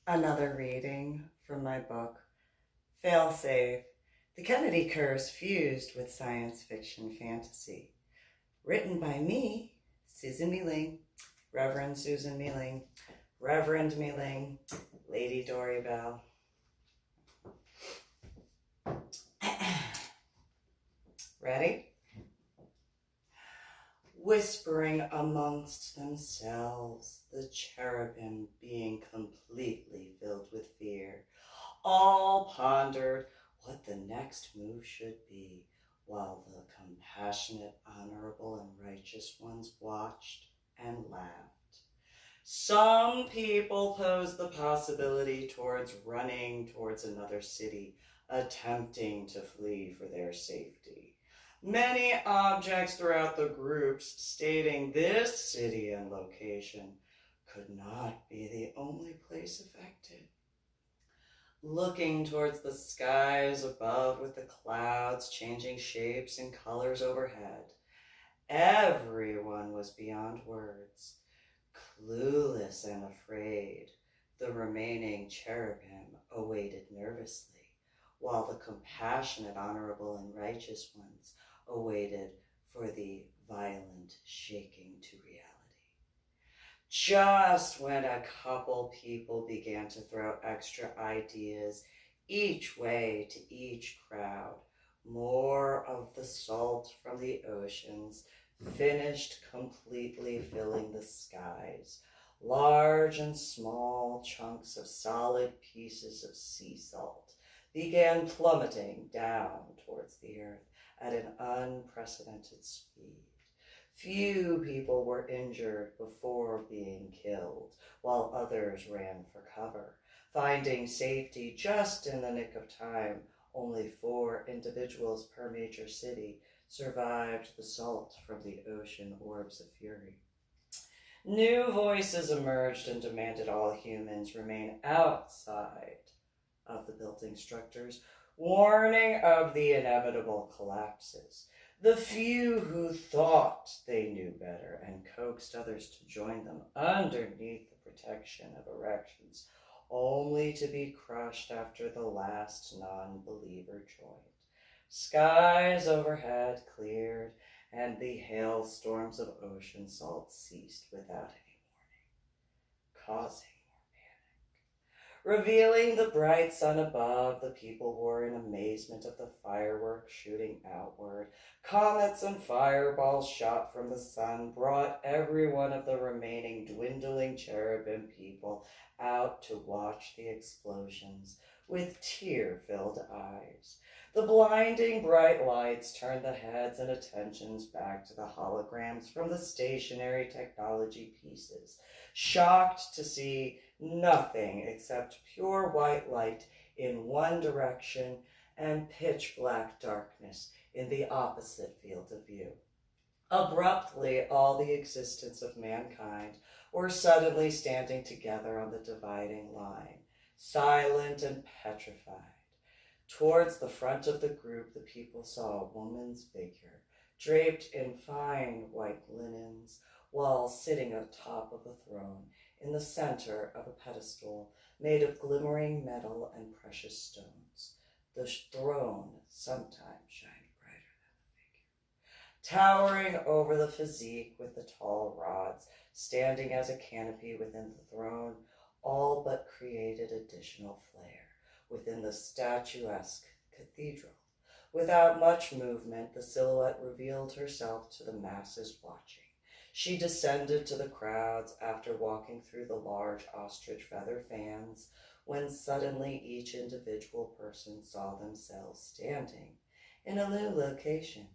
Another reading from my book, Failsafe, The Kennedy Curse Fused with Science Fiction Fantasy. Written by me, Susan MeeLing, Reverend Susan MeeLing, Reverend MeeLing, Lady Dori Belle. Ready? Whispering amongst themselves, the cherubim being completely filled with fear, all pondered what the next move should be, while the compassionate, honorable, and righteous ones watched and laughed. Some people posed the possibility towards running towards another city, attempting to flee for their safety. Many objects throughout the groups stating this city and location could not be the only place affected. Looking towards the skies above with the clouds changing shapes and colors overhead, everyone was beyond words, clueless and afraid. The remaining cherubim awaited nervously, while the compassionate, honorable, and righteous ones awaited for the violent shaking to reality. Just when a couple people began to throw extra ideas each way to each crowd, more of the salt from the oceans finished completely filling the skies. Large and small chunks of solid pieces of sea salt began plummeting down towards the earth at an unprecedented speed. Few people were injured before being killed, while others ran for cover, finding safety just in the nick of time. Only 4 individuals per major city survived the salt from the ocean orbs of fury. New voices emerged and demanded all humans remain outside of the building structures, warning of the inevitable collapses. The few who thought they knew better and coaxed others to join them underneath the protection of erections, only to be crushed after the last non-believer joined. Skies overhead cleared, and the hailstorms of ocean salt ceased without any warning, causing revealing the bright sun above. The people were in amazement of the fireworks shooting outward. Comets and fireballs shot from the sun brought every one of the remaining dwindling cherubim people out to watch the explosions with tear-filled eyes. The blinding bright lights turned the heads and attentions back to the holograms from the stationary technology pieces, shocked to see nothing except pure white light in one direction and pitch black darkness in the opposite field of view. Abruptly, all the existence of mankind were suddenly standing together on the dividing line, silent and petrified. Towards the front of the group, the people saw a woman's figure, draped in fine white linens, while sitting atop of a throne in the center of a pedestal made of glimmering metal and precious stones. The throne sometimes shined brighter than the figure, towering over the physique with the tall rods standing as a canopy within the throne, all but created additional flair within the statuesque cathedral. Without much movement, the silhouette revealed herself to the masses watching. She descended to the crowds after walking through the large ostrich feather fans, when suddenly each individual person saw themselves standing in a new location.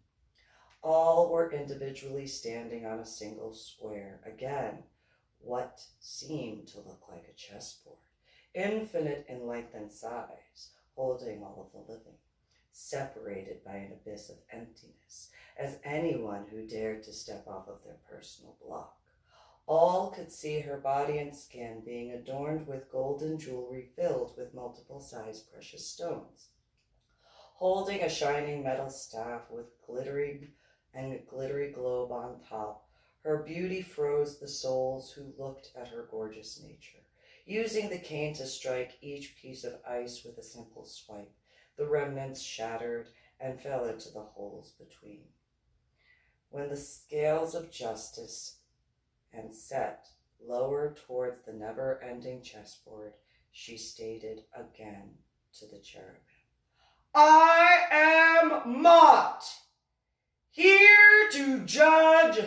All were individually standing on a single square, again, what seemed to look like a chessboard, infinite in length and size, holding all of the living, separated by an abyss of emptiness, as anyone who dared to step off of their personal block. All could see her body and skin being adorned with golden jewelry filled with multiple sized precious stones. Holding a shining metal staff with glittery globe on top, her beauty froze the souls who looked at her gorgeous nature. using the cane to strike each piece of ice with a simple swipe. The remnants shattered and fell into the holes between. When the scales of justice and set lower towards the never-ending chessboard, she stated again to the cherubim, I am Mott, here to judge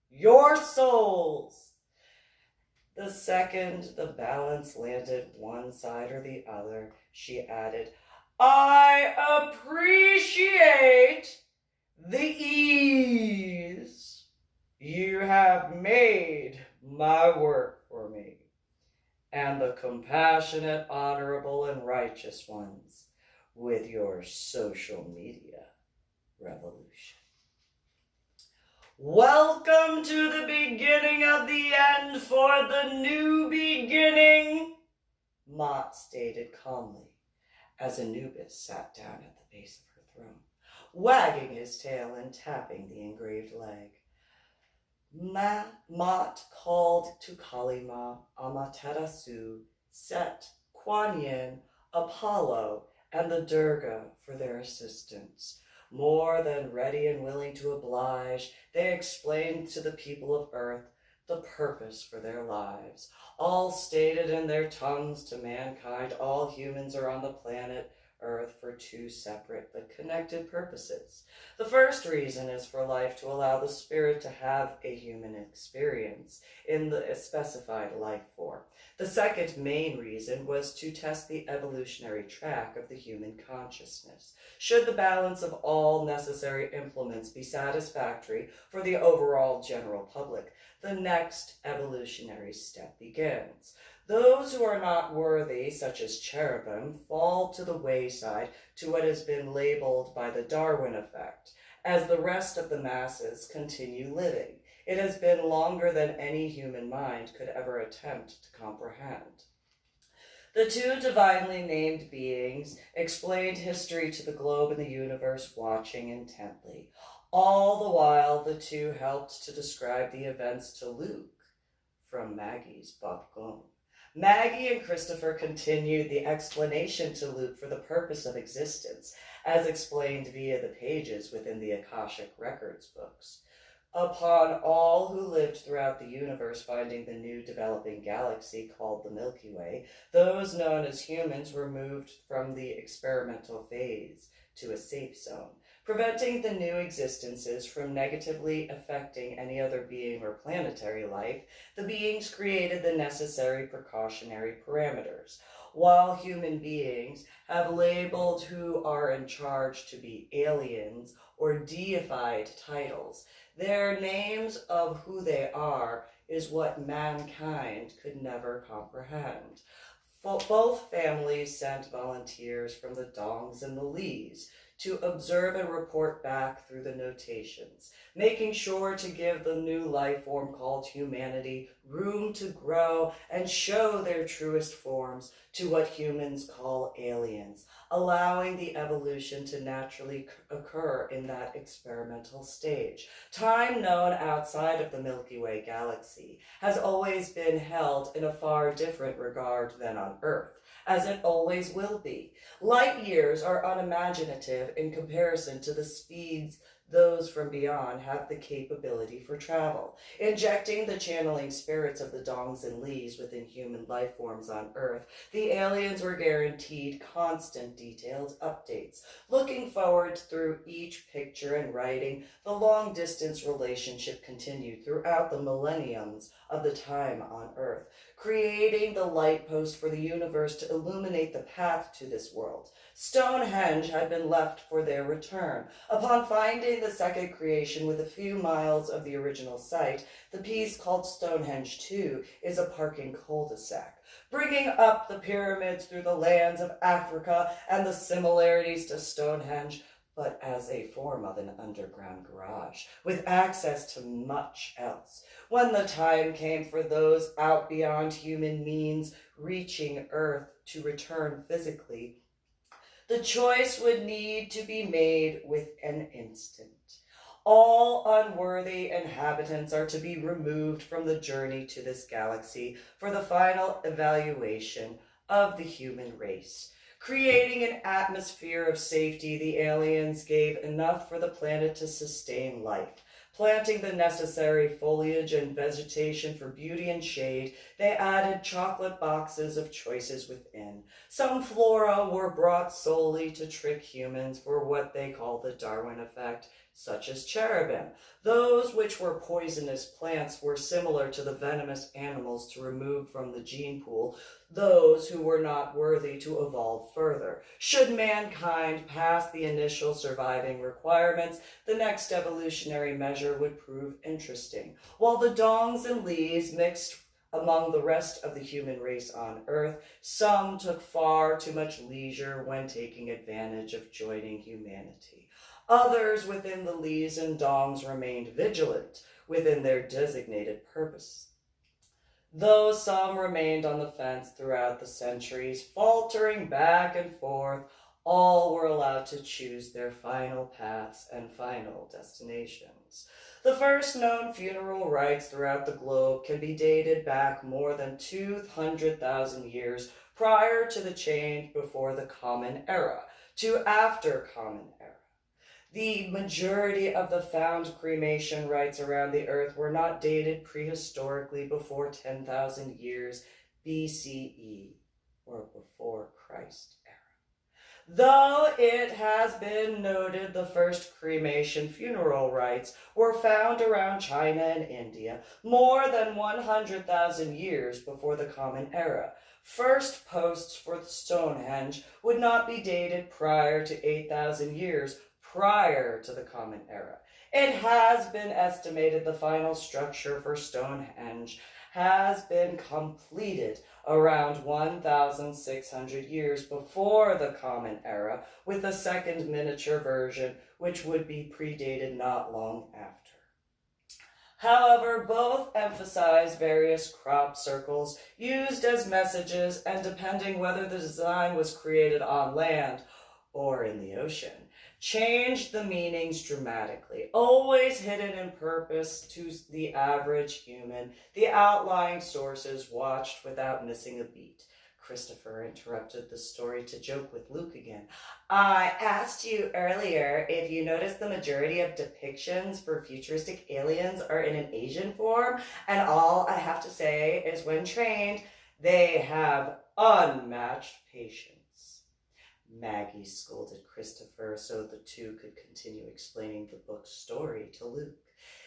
your souls. The second the balance landed one side or the other, she added, I appreciate the ease you have made my work for me, and the compassionate, honorable, and righteous ones with your social media revolution. Welcome to the beginning of the end for the new beginning, Mott stated calmly, as Anubis sat down at the base of her throne, wagging his tail and tapping the engraved leg. Mott called to Kalima, Amaterasu, Set, Kuan Yin, Apollo, and the Durga for their assistance. More than ready and willing to oblige, they explained to the people of Earth the purpose for their lives, all stated in their tongues to mankind. All humans are on the planet Earth for two separate but connected purposes. The first reason is for life to allow the spirit to have a human experience in the specified life form. The second main reason was to test the evolutionary track of the human consciousness. Should the balance of all necessary implements be satisfactory for the overall general public, the next evolutionary step begins. Those who are not worthy, such as cherubim, fall to the wayside to what has been labeled by the Darwin effect, as the rest of the masses continue living. It has been longer than any human mind could ever attempt to comprehend. The two divinely named beings explained history to the globe and the universe, watching intently. All the while, the two helped to describe the events to Luke from Maggie's Bakgum. Maggie and Christopher continued the explanation to Luke for the purpose of existence, as explained via the pages within the Akashic Records books. Upon all who lived throughout the universe finding the new developing galaxy called the Milky Way, those known as humans were moved from the experimental phase to a safe zone, preventing the new existences from negatively affecting any other being or planetary life. The beings created the necessary precautionary parameters. While human beings have labeled who are in charge to be aliens or deified titles, their names of who they are is what mankind could never comprehend. Both families sent volunteers from the Dongs and the Lees to observe and report back through the notations, making sure to give the new life form called humanity room to grow and show their truest forms to what humans call aliens, allowing the evolution to naturally occur in that experimental stage. Time known outside of the Milky Way galaxy has always been held in a far different regard than on Earth, as it always will be. Light years are unimaginative in comparison to the speeds those from beyond have the capability for travel. Injecting the channeling spirits of the Dongs and Lees within human life forms on Earth, the aliens were guaranteed constant detailed updates. Looking forward through each picture and writing, the long-distance relationship continued throughout the millenniums of the time on Earth, creating the light post for the universe to illuminate the path to this world. Stonehenge had been left for their return. Upon finding the second creation with a few miles of the original site, the piece called Stonehenge 2 is a parking cul-de-sac, bringing up the pyramids through the lands of Africa and the similarities to Stonehenge, but as a form of an underground garage, with access to much else. When the time came for those out beyond human means reaching Earth to return physically, the choice would need to be made with an instant. All unworthy inhabitants are to be removed from the journey to this galaxy for the final evaluation of the human race. Creating an atmosphere of safety, the aliens gave enough for the planet to sustain life. Planting the necessary foliage and vegetation for beauty and shade, they added chocolate boxes of choices within. Some flora were brought solely to trick humans for what they call the Darwin effect, such as cherubim. Those which were poisonous plants were similar to the venomous animals to remove from the gene pool those who were not worthy to evolve further. Should mankind pass the initial surviving requirements, the next evolutionary measure would prove interesting. While the dongs and lees mixed among the rest of the human race on Earth, some took far too much leisure when taking advantage of joining humanity. Others within the lees and dongs remained vigilant within their designated purpose. Though some remained on the fence throughout the centuries, faltering back and forth, all were allowed to choose their final paths and final destinations. The first known funeral rites throughout the globe can be dated back more than 200,000 years prior to the change before the Common Era to after Common Era. The majority of the found cremation rites around the earth were not dated prehistorically before 10,000 years BCE or before Christ era. Though it has been noted the first cremation funeral rites were found around China and India more than 100,000 years before the Common Era. First posts for Stonehenge would not be dated prior to 8,000 years prior to the Common Era. It has been estimated the final structure for Stonehenge has been completed around 1,600 years before the Common Era, with a second miniature version which would be predated not long after. However, both emphasize various crop circles used as messages, and depending whether the design was created on land or in the ocean, changed the meanings dramatically. Always hidden in purpose to the average human, the outlying sources watched without missing a beat. Christopher interrupted the story to joke with Luke again. I asked you earlier if you noticed the majority of depictions for futuristic aliens are in an Asian form, and all I have to say is when trained, they have unmatched patience. Maggie scolded Christopher so the two could continue explaining the book's story to Luke.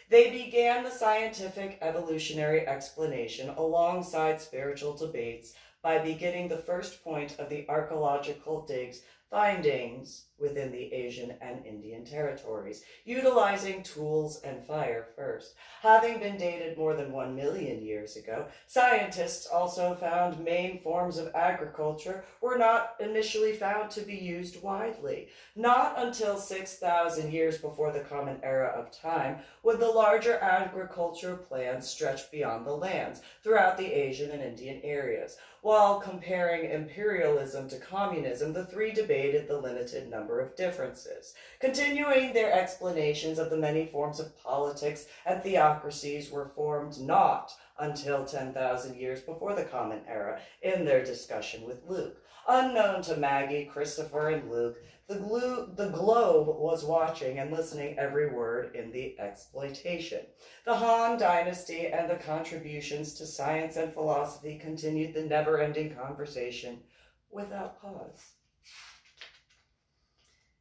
They began the scientific evolutionary explanation alongside spiritual debates by beginning the first point of the archaeological digs findings within the Asian and Indian territories, utilizing tools and fire first. Having been dated more than 1 million years ago, scientists also found main forms of agriculture were not initially found to be used widely. Not until 6,000 years before the Common Era of time would the larger agriculture plans stretch beyond the lands throughout the Asian and Indian areas. While comparing imperialism to communism, the three debated the limited number of differences. Continuing their explanations of the many forms of politics and theocracies were formed not until 10,000 years before the Common Era in their discussion with Luke. Unknown to Maggie, Christopher, and Luke, the globe was watching and listening every word in the exploitation. The Han Dynasty and the contributions to science and philosophy continued the never-ending conversation without pause.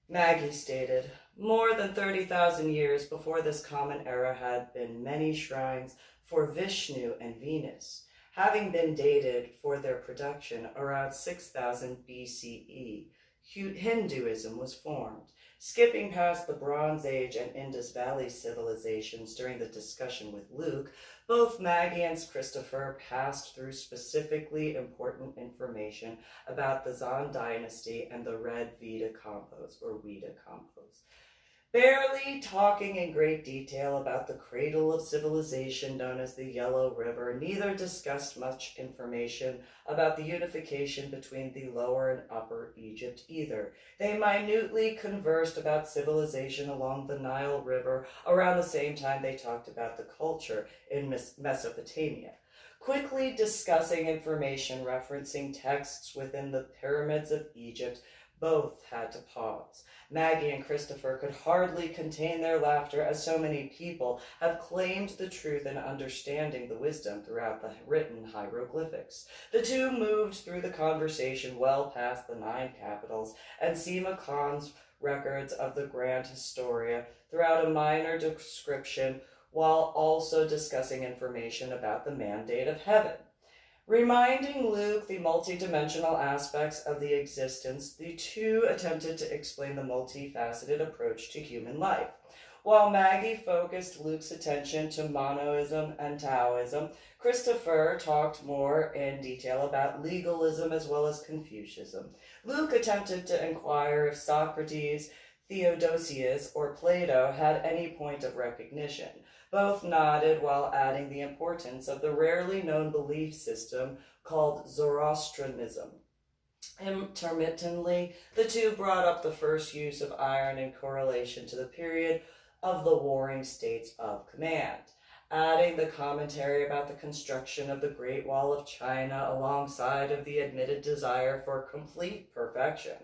Maggie stated, more than 30,000 years before this Common Era had been many shrines for Vishnu and Venus, having been dated for their production around 6,000 BCE. Hinduism was formed. Skipping past the Bronze Age and Indus Valley civilizations during the discussion with Luke, both Maggie and Christopher passed through specifically important information about the Zan dynasty and the Red Veda compos, or Veda compos. Barely talking in great detail about the cradle of civilization known as the Yellow River, neither discussed much information about the unification between the Lower and Upper Egypt either. They minutely conversed about civilization along the Nile River around the same time they talked about the culture in Mesopotamia. Quickly discussing information referencing texts within the pyramids of Egypt, both had to pause. Maggie and Christopher could hardly contain their laughter, as so many people have claimed the truth and understanding the wisdom throughout the written hieroglyphics. The two moved through the conversation well past the 9 capitals and Sima Khan's records of the Grand Historia throughout a minor description, while also discussing information about the mandate of heaven. Reminding Luke the multidimensional aspects of the existence, the two attempted to explain the multifaceted approach to human life. While Maggie focused Luke's attention to monoism and Taoism, Christopher talked more in detail about legalism as well as Confucianism. Luke attempted to inquire if Socrates, Theodosius, or Plato had any point of recognition. Both nodded while adding the importance of the rarely known belief system called Zoroastrianism. Intermittently, the two brought up the first use of iron in correlation to the period of the Warring States of Command, adding the commentary about the construction of the Great Wall of China alongside of the admitted desire for complete perfection.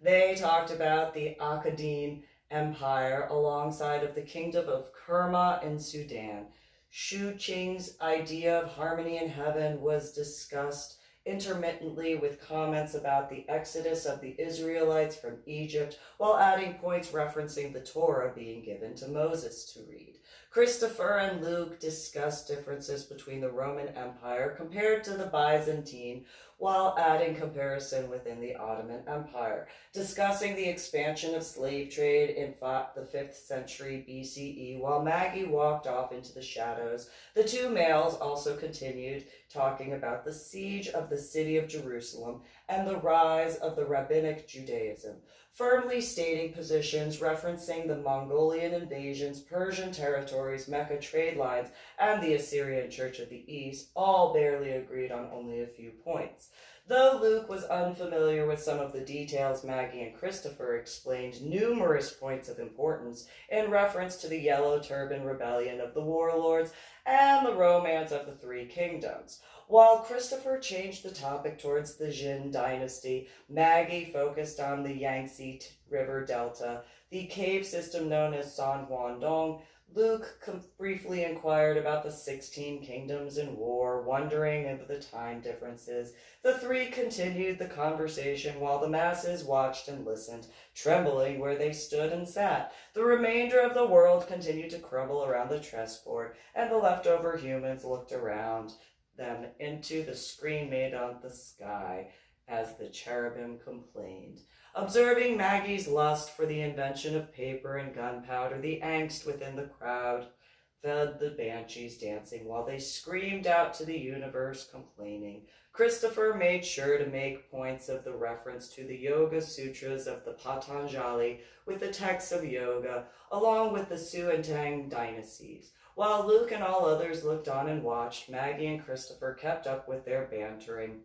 They talked about the Akkadian Empire alongside of the Kingdom of Kerma in Sudan. Shu Qing's idea of harmony in heaven was discussed intermittently with comments about the exodus of the Israelites from Egypt, while adding points referencing the Torah being given to Moses to read. Christopher and Luke discussed differences between the Roman Empire compared to the Byzantine, while adding comparison within the Ottoman Empire, discussing the expansion of slave trade in the 5th century BCE. While Maggie walked off into the shadows, the two males also continued talking about the siege of the city of Jerusalem and the rise of the rabbinic Judaism, firmly stating positions referencing the Mongolian invasions, Persian territories, Mecca trade lines, and the Assyrian Church of the East, all barely agreed on only a few points. Though Luke was unfamiliar with some of the details, Maggie and Christopher explained numerous points of importance in reference to the Yellow Turban Rebellion of the warlords and the romance of the Three Kingdoms. While Christopher changed the topic towards the Jin dynasty, Maggie focused on the Yangtze River Delta, the cave system known as San Huandong. Luke briefly inquired about the 16 kingdoms in war, wondering of the time differences. The three continued the conversation while the masses watched and listened, trembling where they stood and sat. The remainder of the world continued to crumble around the chessboard, and the leftover humans looked around them into the screen made on the sky as the cherubim complained. Observing Maggie's lust for the invention of paper and gunpowder, the angst within the crowd fed the banshees dancing while they screamed out to the universe complaining. Christopher made sure to make points of the reference to the Yoga Sutras of the Patanjali with the texts of yoga, along with the Suantang dynasties. While Luke and all others looked on and watched, Maggie and Christopher kept up with their bantering.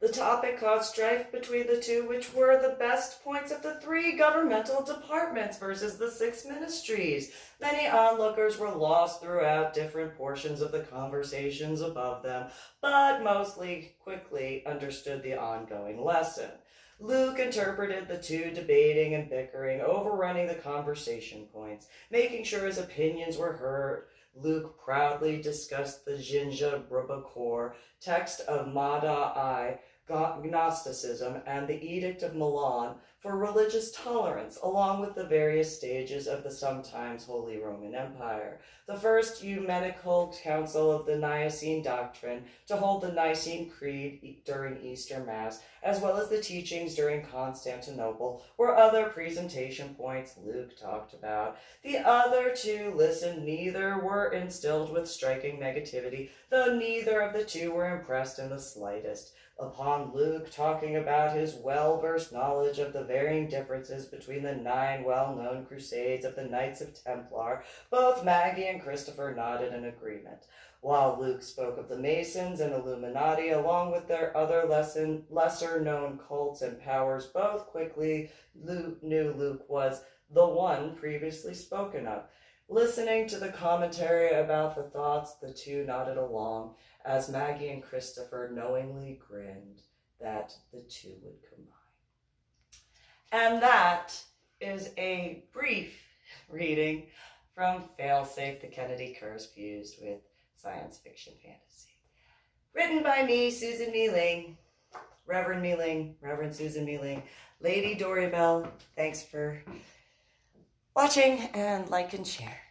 The topic caused strife between the two, which were the best points of the 3 governmental departments versus the 6 ministries. Many onlookers were lost throughout different portions of the conversations above them, but mostly quickly understood the ongoing lesson. Luke interpreted the two debating and bickering, overrunning the conversation points, making sure his opinions were heard. Luke proudly discussed the Jinja Brubakor text of Mada-I, Gnosticism, and the Edict of Milan for religious tolerance, along with the various stages of the sometimes Holy Roman Empire. The first ecumenical council of the Nicene Doctrine to hold the Nicene Creed during Easter Mass, as well as the teachings during Constantinople, were other presentation points Luke talked about. The other two listened. Neither were instilled with striking negativity, though neither of the two were impressed in the slightest. Upon on Luke talking about his well-versed knowledge of the varying differences between the 9 well-known crusades of the Knights of Templar, both Maggie and Christopher nodded in agreement. While Luke spoke of the Masons and Illuminati, along with their other lesser-known cults and powers, both quickly knew Luke was the one previously spoken of. Listening to the commentary about the thoughts, the two nodded along, as Maggie and Christopher knowingly grinned that the two would combine. And that is a brief reading from Failsafe, the Kennedy Curse Fused with Science Fiction Fantasy. Written by me, Susan MeeLing, Reverend MeeLing, Reverend Susan MeeLing, Lady Dori Belle. Thanks for watching, and like and share.